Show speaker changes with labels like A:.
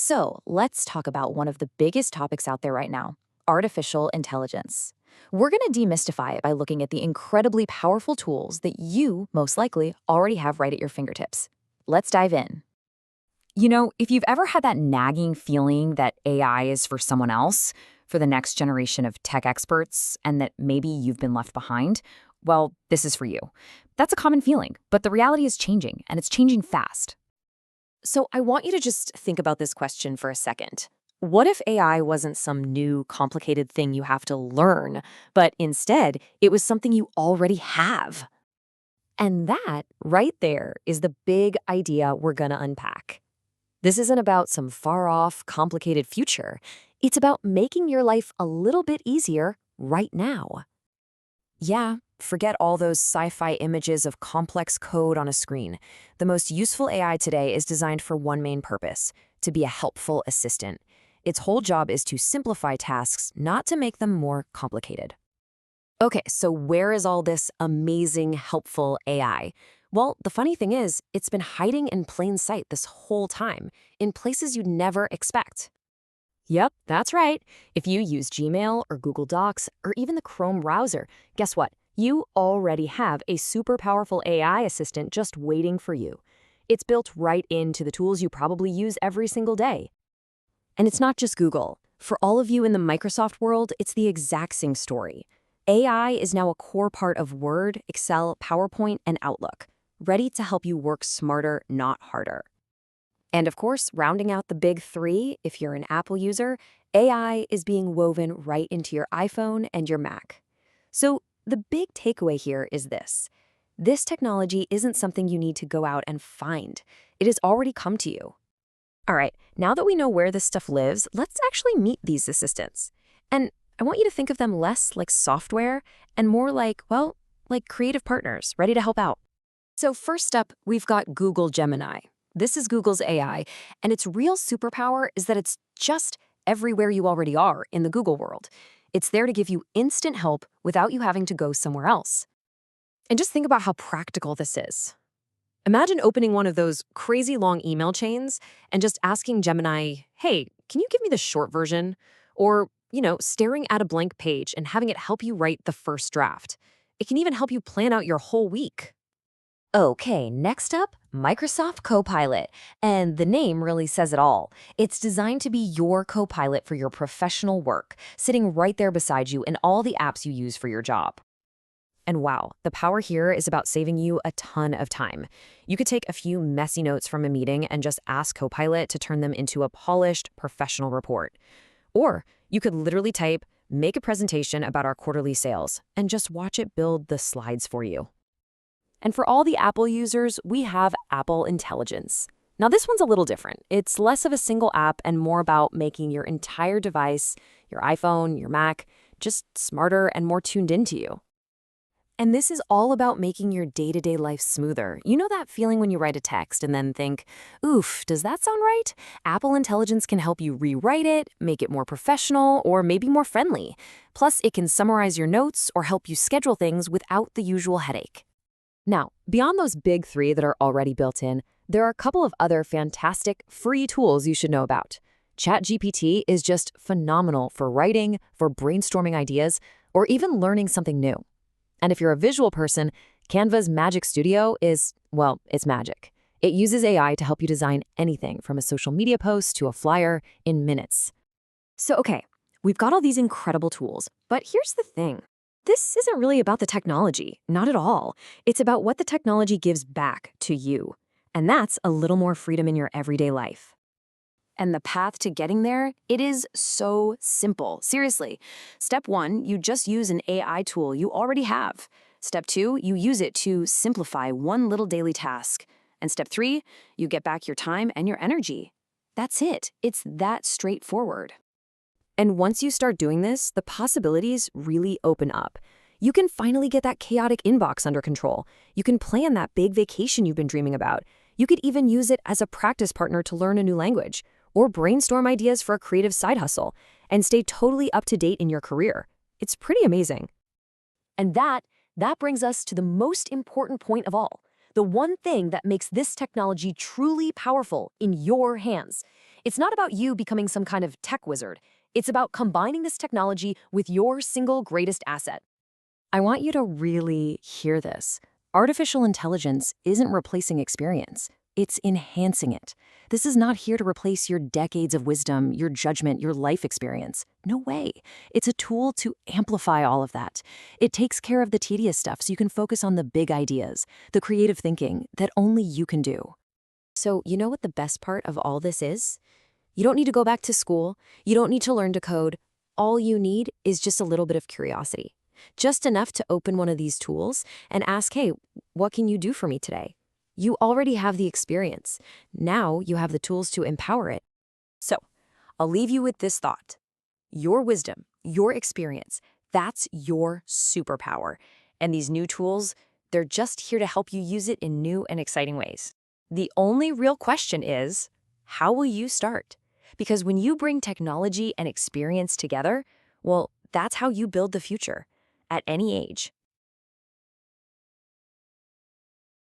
A: So let's talk about one of the biggest topics out there right now, artificial intelligence. We're going to demystify it by looking at the incredibly powerful tools that you, most likely, already have right at your fingertips. Let's dive in. If you've ever had that nagging feeling that AI is for someone else, for the next generation of tech experts, and that maybe you've been left behind, well, this is for you. That's a common feeling, but the reality is changing, and it's changing fast.
B: So I want you to just think about this question for a second. What if AI wasn't some new, complicated thing you have to learn, but instead it was something you already have? And that, right there, is the big idea we're going to unpack. This isn't about some far-off, complicated future. It's about making your life a little bit easier right now. Yeah, forget all those sci-fi images of complex code on a screen. The most useful AI today is designed for one main purpose: to be a helpful assistant. Its whole job is to simplify tasks, not to make them more complicated. Okay, so where is all this amazing, helpful AI? Well, the funny thing is, it's been hiding in plain sight this whole time, in places you'd never expect. Yep, that's right. If you use Gmail or Google Docs or even the Chrome browser, guess what? You already have a super powerful AI assistant just waiting for you. It's built right into the tools you probably use every single day. And it's not just Google. For all of you in the Microsoft world, it's the exact same story. AI is now a core part of Word, Excel, PowerPoint, and Outlook, ready to help you work smarter, not harder. And of course, rounding out the big three, if you're an Apple user, AI is being woven right into your iPhone and your Mac. So the big takeaway here is this. This technology isn't something you need to go out and find. It has already come to you. All right, now that we know where this stuff lives, let's actually meet these assistants. And I want you to think of them less like software and more like, well, like creative partners ready to help out. So first up, we've got Google Gemini. This is Google's AI, and its real superpower is that it's just everywhere you already are in the Google world. It's there to give you instant help without you having to go somewhere else. And just think about how practical this is. Imagine opening one of those crazy long email chains and just asking Gemini, hey, can you give me the short version? Or, staring at a blank page and having it help you write the first draft. It can even help you plan out your whole week.
A: Okay, next up, Microsoft Copilot. And the name really says it all. It's designed to be your Copilot for your professional work, sitting right there beside you in all the apps you use for your job. And wow, the power here is about saving you a ton of time. You could take a few messy notes from a meeting and just ask Copilot to turn them into a polished, professional report. Or you could literally type, make a presentation about our quarterly sales, and just watch it build the slides for you. And for all the Apple users, we have Apple Intelligence. Now this one's a little different. It's less of a single app and more about making your entire device, your iPhone, your Mac, just smarter and more tuned into you. And this is all about making your day-to-day life smoother. You know that feeling when you write a text and then think, oof, does that sound right? Apple Intelligence can help you rewrite it, make it more professional, or maybe more friendly. Plus, it can summarize your notes or help you schedule things without the usual headache. Now, beyond those big three that are already built in, there are a couple of other fantastic free tools you should know about. ChatGPT is just phenomenal for writing, for brainstorming ideas, or even learning something new. And if you're a visual person, Canva's Magic Studio is, well, it's magic. It uses AI to help you design anything from a social media post to a flyer in minutes. So, okay, we've got all these incredible tools, but here's the thing. This isn't really about the technology, not at all. It's about what the technology gives back to you. And that's a little more freedom in your everyday life. And the path to getting there, it is so simple. Seriously. Step 1, you just use an AI tool you already have. Step 2, you use it to simplify one little daily task. And step 3, you get back your time and your energy. That's it. It's that straightforward. And once you start doing this, the possibilities really open up. You can finally get that chaotic inbox under control. You can plan that big vacation you've been dreaming about. You could even use it as a practice partner to learn a new language, or brainstorm ideas for a creative side hustle, and stay totally up to date in your career. It's pretty amazing. And that brings us to the most important point of all, the one thing that makes this technology truly powerful in your hands. It's not about you becoming some kind of tech wizard. It's about combining this technology with your single greatest asset.
B: I want you to really hear this. Artificial intelligence isn't replacing experience. It's enhancing it. This is not here to replace your decades of wisdom, your judgment, your life experience. No way. It's a tool to amplify all of that. It takes care of the tedious stuff so you can focus on the big ideas, the creative thinking that only you can do.
A: So, you know what the best part of all this is? You don't need to go back to school. You don't need to learn to code. All you need is just a little bit of curiosity. Just enough to open one of these tools and ask, hey, what can you do for me today? You already have the experience. Now you have the tools to empower it. So, I'll leave you with this thought. Your wisdom, your experience, that's your superpower. And these new tools, they're just here to help you use it in new and exciting ways. The only real question is, how will you start? Because when you bring technology and experience together, well, that's how you build the future, at any age.